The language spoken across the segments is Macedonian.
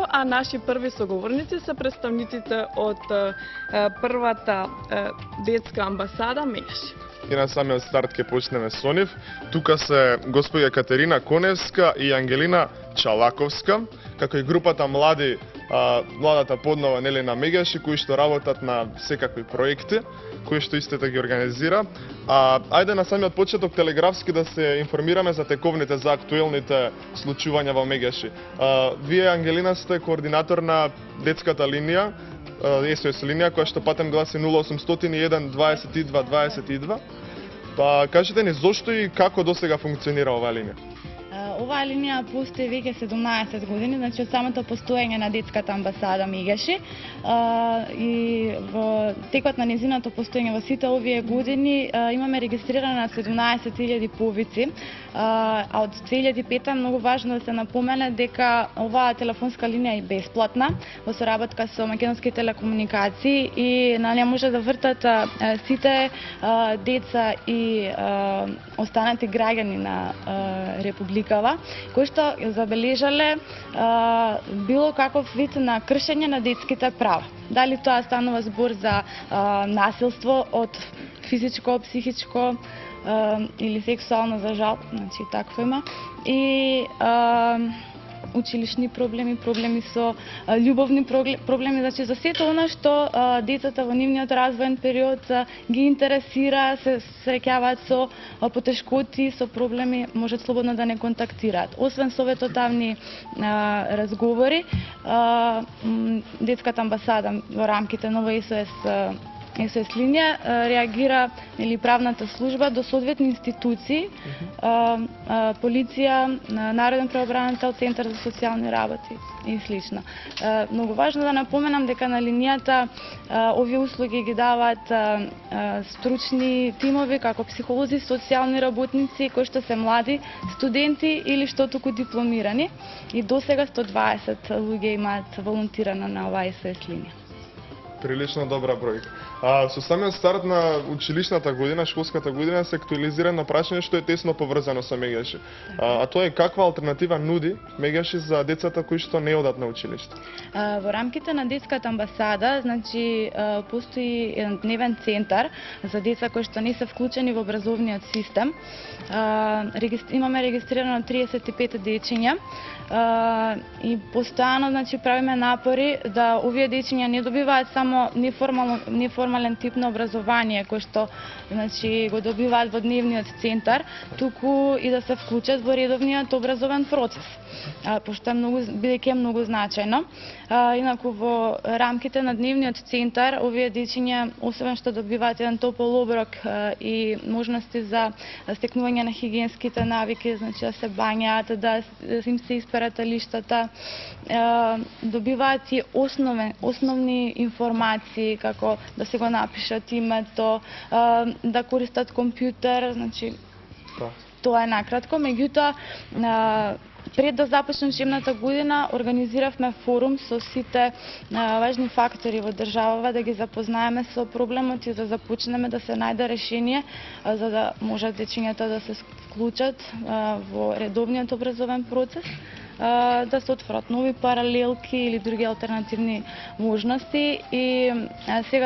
А наши први соговорници се представниците од првата детска амбасада Мегаши. И на самиот старт ќе почнеме со нив. Тука се господја Катерина Коневска и Ангелина Чалаковска, како и групата младата поднова нели на Мегаши, кои што работат на секакви проекти, кои што истите ги организира. Ајде на самиот почеток телеграфски да се информираме за тековните, за актуелните случувања во Мегаши. Вие, Ангелина, сте координатор на детската линија, СОС линија, која што патем гласи 0801 22 22. Па кажете ни зошто и како досега функционира оваа линија? Оваа линија постои веќе 17 години, значи од самото постоење на детската амбасада Мегаши, и во текот на незиното постоење во сите овие години имаме регистрирано 17.000 повици, а од 2005 многу важно да се напомене дека оваа телефонска линија е бесплатна во соработка со Македонски телекомуникации и на неа може да вртат сите деца и останати граѓани на Републикава кои што забележале било каков вид на кршење на детските права. Дали тоа станува збор за насилство од физичко, психичко или сексуално, за жал, значи такво има, и училишни проблеми, проблеми со љубовни проблеми, значи за сето она што децата во нивниот развоен период ги интересира, се среќаваат со потешкоти, со проблеми, можат слободно да не контактираат. Освен советотавни разговори, детската амбасада во рамките на СОС линија реагира или правната служба до соодветни институции, полиција, Народен правобранител, Центар за социјални работи и слично. Многу важно да напоменам дека на линијата овие услуги ги даваат стручни тимови како психолози, социјални работници кои што се млади студенти или што туку дипломирани, и досега 120 луѓе имаат волонтирано на оваа СОС линија. Прилично добра бројка. Со самиот старт на училишната година, школската година, се актуализира на прашање што е тесно поврзано со Мегаши. А тоа е каква алтернатива нуди Мегаши за децата кои што не одат на училиште? Во рамките на детската амбасада, значи постои еден дневен центар за деца кои што не се вклучени во образовниот систем. Имаме регистрирано 35 дечиња и постојано, значи, правиме напори да овие дечиња не добиваат само неформален тип на образование кој што, значи, го добиваат во дневниот центар, туку и да се вклучат во редовниот образовен процес, пошто бидејќи е многу значајно. Инаку во рамките на дневниот центар овие дечиња, освен што добиваат еден топол оброк и можности за стекнување на хигиенските навики, значи да се бањаат, да им се исперат лиштата, добиваат и основни информации, како да се го напишат името, да користат компјутер, значи тоа е накратко. Меѓутоа, пред да започнем учебната година, организиравме форум со сите важни фактори во државава, да ги запознаеме со проблемот и да започнеме да се најде решение, за да можат дечињата да се вклучат во редовниот образовен процес, да се отворат нови паралелки или други алтернативни можности. И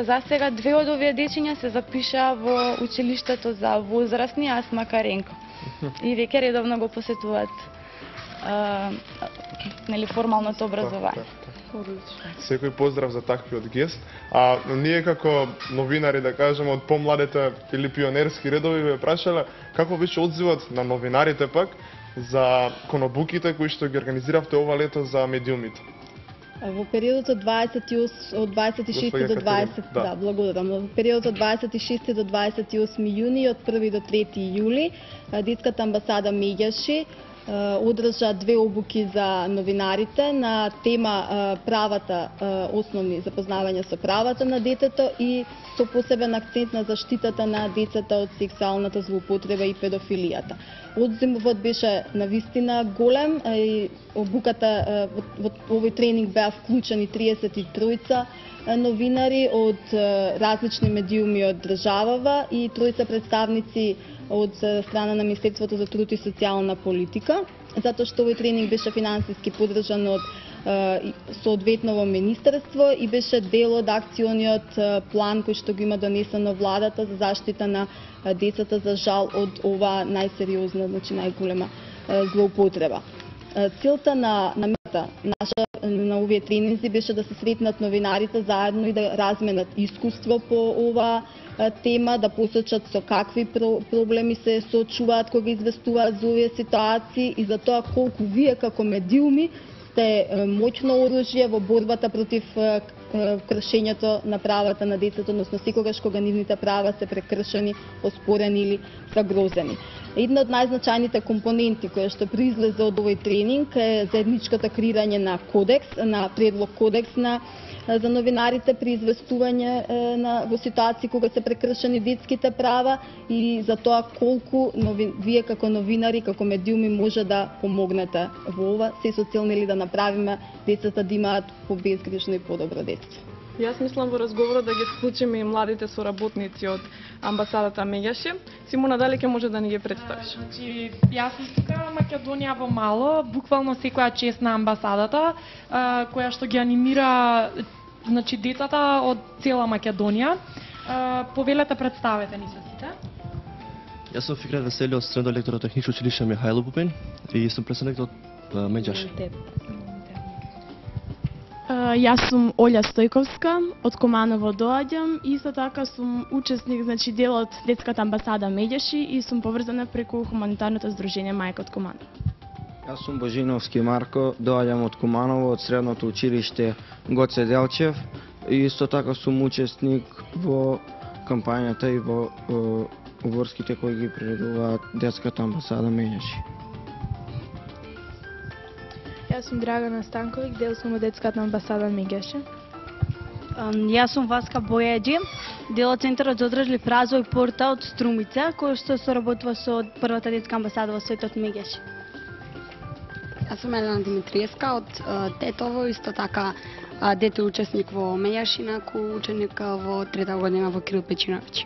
за сега две од овие дечиња се запишаа во училиштето за возрастни Ас Макаренко и веќе редовно го посетуваат формалното образование. Секој поздрав за таквиот гест. Ние како новинари, да кажеме, од помладите или пионерски редови ве прашале како беше одзивот на новинарите пак за конобуките кои што ги организиравте ова лето за медиумите? Во периодот од 26 до 20, да, благодарам. Во периодот од 26 до 28 јуни и од 1 до 3 јули детската амбасада Мегаши одржа две обуки за новинарите на тема правата, основни запознавање со правата на детето и со посебен акцент на заштитата на децата од сексуалната злоупотреба и педофилијата. Одзивот беше навистина голем и обуката во овој тренинг беа вклучени 33 новинари од различни медиуми од државава и 3 представници од страна на Министерството за труд и социјална политика, затоа што овој тренинг беше финансиски поддржан од соодветно во министерство и беше дел од акциониот план кој што го има донесено владата за заштита на децата, за жал од ова најсериозна, значи најголема злоупотреба. Целта на овие тренинзи беше да се сретнат новинарите заедно и да разменат искуство по ова тема, да посочат со какви проблеми се соочуваат кога известуваат за овие ситуации и за тоа колку вие како медиуми сте моќно оружје во борбата против кршењето на правата на децата, односно секогаш кога нивните права се прекршени, оспорени или загрозени. Една од најзначајните компоненти која што произлезе од овој тренинг е заедничкото креирање на кодекс, на предлог кодекс за новинарите при известување во ситуации кога се прекршени детските права и за тоа колку вие како новинари, како медиуми може да помогнете во ова, се со цел да направиме децата да имаат побезгрешно и подобро детство. Јас мислам во разговорот да ги вклучиме и младите соработници од амбасадата Меѓаши. Симона, дали ќе може да ни ги представиш? Значи, јас сум тука Македонија во мало, буквално секоја чест на амбасадата, која што ги анимира значи децата од цела Македонија. Повелете, представете ни се сите. Јас сум Фикрет Весели од Средно електротехничко училиште Михајло Пупин и сум представник од Меѓаши. Јас сум Олја Стојковска, од Куманово доаѓам и исто така сум учесник, значи дел од детската амбасада Меѓаши и сум поврзана преку хуманитарното здружение Мајка од Куманово. Јас сум Божиновски Марко, доаѓам од Куманово, од средното училиште Гоце Делчев и исто така сум учесник во кампањата и во оборските кои ги приредуваат детската амбасада Меѓаши. Јас сум Драгана Станковиќ, дел сум од детската амбасада Меѓаши. Јас сум Васка Бојаджи, дел од Центарот за одржлив развој Порта од Струмица, кој што соработува со првата детска амбасада во светот Меѓаши. Јас сум Елена Димитриевска од Тетово, исто така дете учесник во Меѓаши, наку ученик во трета година во Кирил Печиновиќ.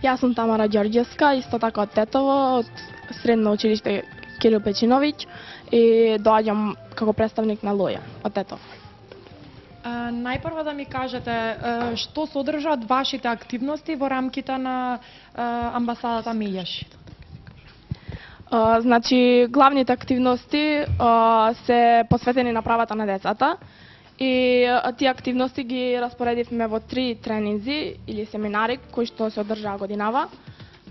Јас сум Тамара Ѓорѓевска, исто така од Тетово, од Средно училиште Кирил Печиновиќ и доаѓам како представник на Лоја од Тетово. Најпрво да ми кажете што содржат вашите активности во рамките на амбасадата Меѓаши? Значи, главните активности се посветени на правата на децата и тие активности ги распоредивме во 3 тренинзи или семинари кои што се одржаа годинава.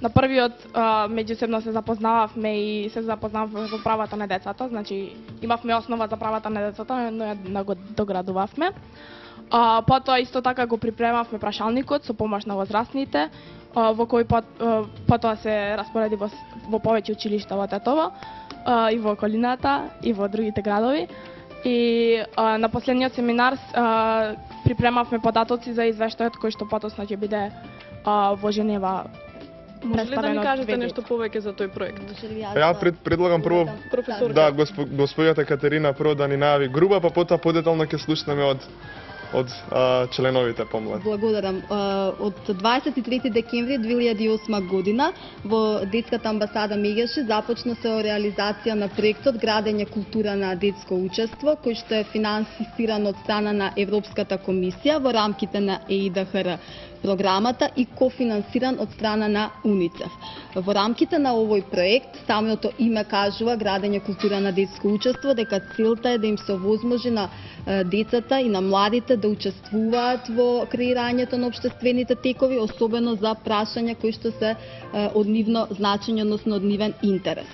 На првиот меѓусебно се запознававме и се запознававме во правата на децата, значи имавме основа за правата на децата, но ја го доградувавме. Потоа исто така го припремавме прашалникот со помош на возрастните, во кој потоа се распореди во повеќе училишта во Тетово и во околината и во другите градови. И на последниот семинар припремавме податоци за извештајот кој што потосно ќе биде во Женева. Може ли да ни кажете нешто повеќе за тој проект? Ја предлагам прво господјата Катерина прво да ни најави груба, па потоа подетално ќе слушнеме од членовите помлади. Благодарам. Од 23 декември 2008 година во детската амбасада Меѓаши започна се реализација на проектот Градење култура на детско учество, кој што е финансиран од страна на Европската комисија во рамките на ЕИДХР програмата и кофинансиран од страна на УНИЦЕФ. Во рамките на овој проект, самото име кажува Градење култура на детско учество, дека целта е да им се овозможи на децата и на младите да учествуваат во креирањето на општествените текови, особено за прашања кои што се од нивно значење, односно од нивен интерес.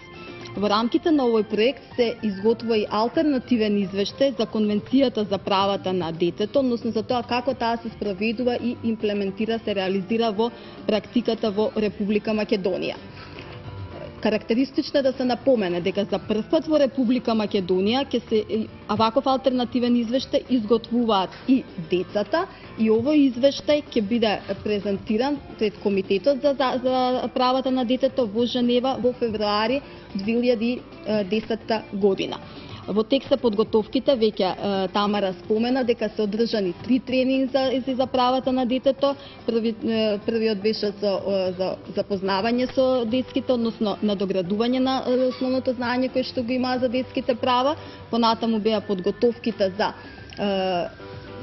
Во рамките на овој проект се изготвува и алтернативен извештај за Конвенцијата за правата на детето, односно за тоа како таа се спроведува и имплементира, се реализира во практиката во Република Македонија. Карактеристично е да се напомене дека за прв пат во Република Македонија ќе се ваков алтернативен извештај изготвуваат и децата и овој извештај ќе биде презентиран пред Комитетот за правата на детето во Женева во февруари 2010 година. Во текста подготовките веќе Тамара спомена дека се одржани 3 тренинзи за правата на детето. Првиот беше за запознавање со детските, односно надоградување на основното знаење кое што го имаа за детските права. Понатаму беа подготовките за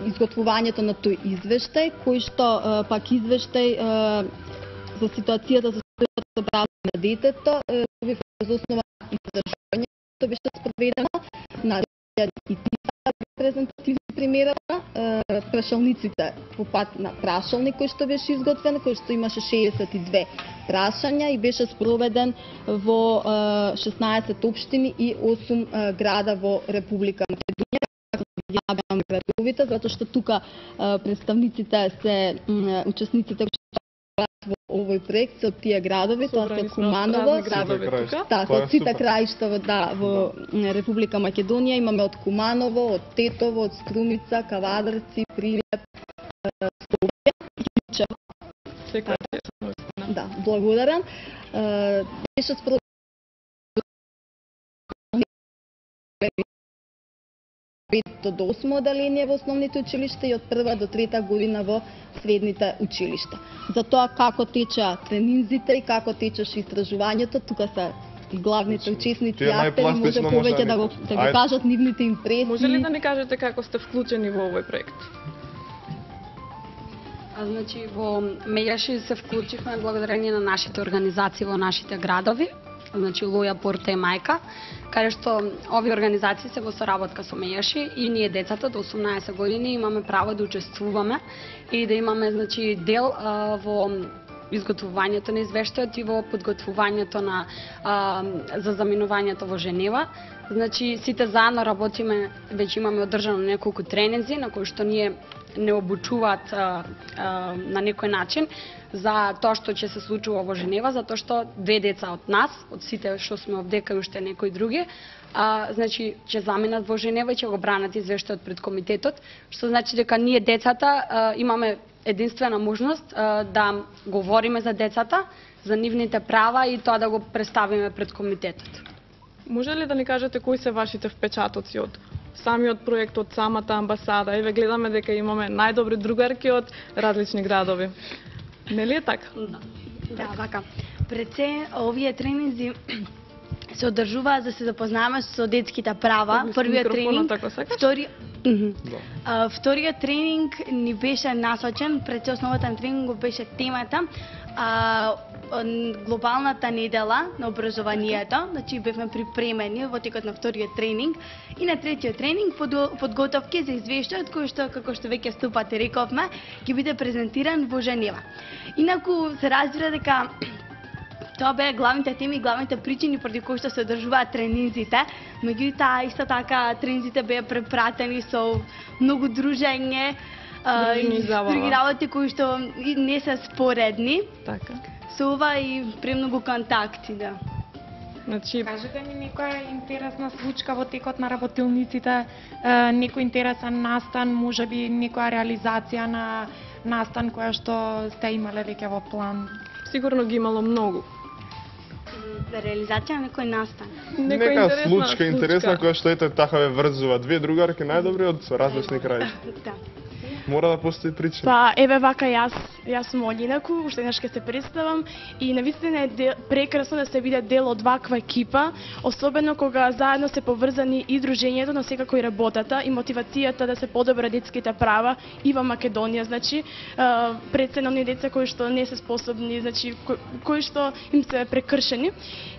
изготвувањето на тој извештај, кој што пак извештај за ситуацијата со права на детето, за основа на издржувањето беше спроведено на 3 репрезентативни примерата, прашалниците по пат на прашалник кој што беше изготвен, кој што имаше 62 прашања и беше спроведен во 16 општини и 8 града во Република Македонија. Јавам градовите, затоа што тука представниците се учесниците во овој проект со тие градови, тоа се Куманово, од сите краишта во Република Македонија, имаме од Куманово, од Тетово, од Струмица, Кавадарци, Прилеп, Скопје. Да, благодарам. Беше спроведено до 8 оделение во основните училишта и од 1 до 3 година во средните училишта. За тоа како теча тренинзите и како течеше истражувањето, тука се и главните учесници и актери, може повеќе да го кажат нивните импресии. Може ли да ни кажете како сте вклучени во овој проект? Значи, во Меѓаши се вклучивме благодарение на нашите организации во нашите градови, значи Лоја, Порта и Мајка, каде што овие организации се во соработка со Меѓаши и ние децата до 18 години имаме право да учествуваме и да имаме значи дел во изготвувањето на извештајот и во подготвувањето на за заминувањето во Женева. Значи сите заедно работиме, веќе имаме одржано неколку тренинзи на кои што ние не обучуваат на некој начин за тоа што ќе се случува во Женева, затоа што 2 деца од нас, од сите што сме овдека и уште некои други, значи ќе заминат во Женева и ќе го бранат извештајот пред комитетот, што значи дека ние децата имаме единствена можност да говориме за децата, за нивните права и тоа да го представиме пред комитетот. Може ли да ни кажете кои се вашите впечатоци од самиот проект, од самата амбасада? Еве гледаме дека имаме најдобри другарки од различни градови. Нели е така? Да, така. Пред се овие тренинзи се одржуваат за да се запознаваме со детските права. Првиот тренинг, вториот тренинг ни беше насочен, пред се основата на тренингот беше темата глобалната недела на образованието, значи бевме припремени во текот на вториот тренинг и на третиот тренинг подготовки за извештајот кој што, како што веќе ступате рековме, ќе биде презентиран во Женева. Инаку се разбира дека тоа беа главните теми и главните причини поради кои што се одржуваат тренинзите, меѓутоа исто така тренинзите беа препратени со многу дружење и други работи кои што не се споредни. Така. Со ова и премногу контакти, да. Значи, кажете ми некоја интересна случка во текот на работилниците, некој интересен настан, можеби некоја реализација на настан која што сте имале веќе во план? Сигурно ги имало многу. За реализација на некој настан. Нека случка интересна која што ете така ве врзува 2 другарки најдобри од различни краишта. Да. Мора да постои причина. Па, еве вака јас сум Олинаку, уште еднаш ќе се представам и навистина е прекрасно да се биде дел од ваква екипа, особено кога заедно се поврзани и дружењето, но секако и работата и мотивацијата да се подобра детските права и во Македонија, значи пред се на оние деца кои што не се способни, значи кои што им се прекршени.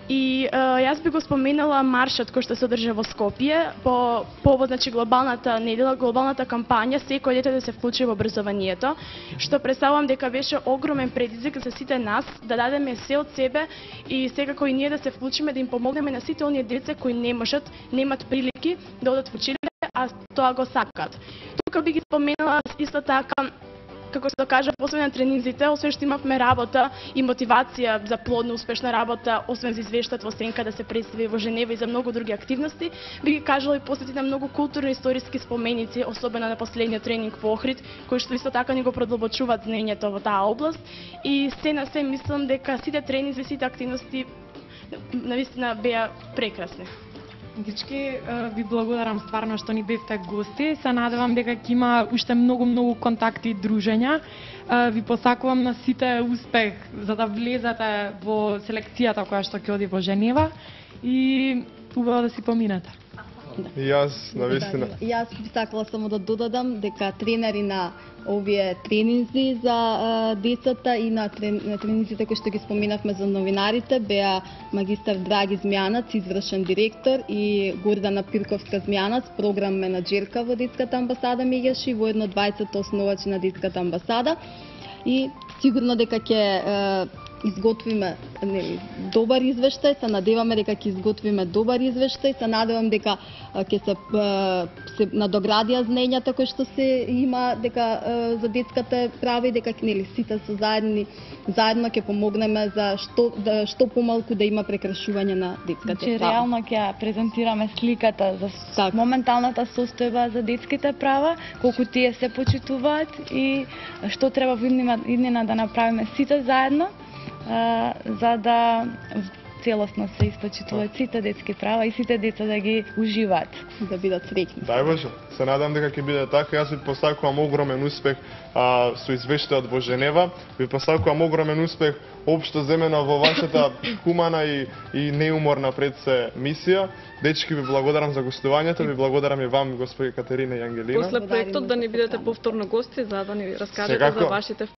И јас би го споменала маршот кој што се одржа во Скопје по повод значи глобалната недела, глобалната кампања секој дете да се вклучи во образованието, што представувам дека беше огромен предизвик за сите нас да дадеме се од себе и секако и ние да се вклучиме да им помогнеме на сите оние деца кои не можат, немат прилики да одат во училище, а тоа го сакаат. Тука би ги споменала исто така како што кажа, освен на тренинзите, освен што имавме работа и мотивација за плодна, успешна работа, освен за извештајот во Сенка да се представи во Женева и за многу други активности, би ги кажала и посвети на многу културно-историски споменици, особено на последниот тренинг во Охрид, кои што исто така ни го продолбочуваат знаењето во таа област. И се на се мислам дека сите тренинзи, сите активности навистина беа прекрасни. Гички, ви благодарам стварно што ни бевте гости. Се надевам дека ќе има уште многу контакти и дружења. Ви посакувам на сите успех за да влезете во селекцијата која што ќе оди во Женева и убаво да си поминете. И јас, навистина. Јас би сакала само да додадам дека тренери на овие тренинзи за децата и на тренинзите кои што ги споменавме за новинарите беа магистар Драги Змјанац, извршен директор, и Гордана Пирковска Змјанац, програм менаџерка во Детската амбасада Мегеши, воедно двајцата основачи на Детската амбасада. И сигурно дека ќе изготвиме добар извештај, се надеваме дека ќе изготвиме добар извештај, се надевам дека ќе се надоградија знаењата кои што се има дека за детската права и дека сите со заедно ќе помогнеме за што помалку да има прекршување на детските права. Реално ќе презентираме сликата за моменталната состојба за детските права, колку тие се почитуваат и што треба во иднина да направиме сите заедно за да целосно се испочитуваат сите детски права и сите деца да ги уживаат, да бидат среќни. Дај Боже, се надам дека ќе биде така. Јас ви посакувам огромен успех со извештајот во Женева. Ви посакувам огромен успех општо земено во вашата хумана и неуморна пред се мисија. Дечки, ви благодарам за гостувањето, ви благодарам и вам, господи Катерина и Ангелина. После проектот да ни бидете повторно гости за да ни раскажете за вашите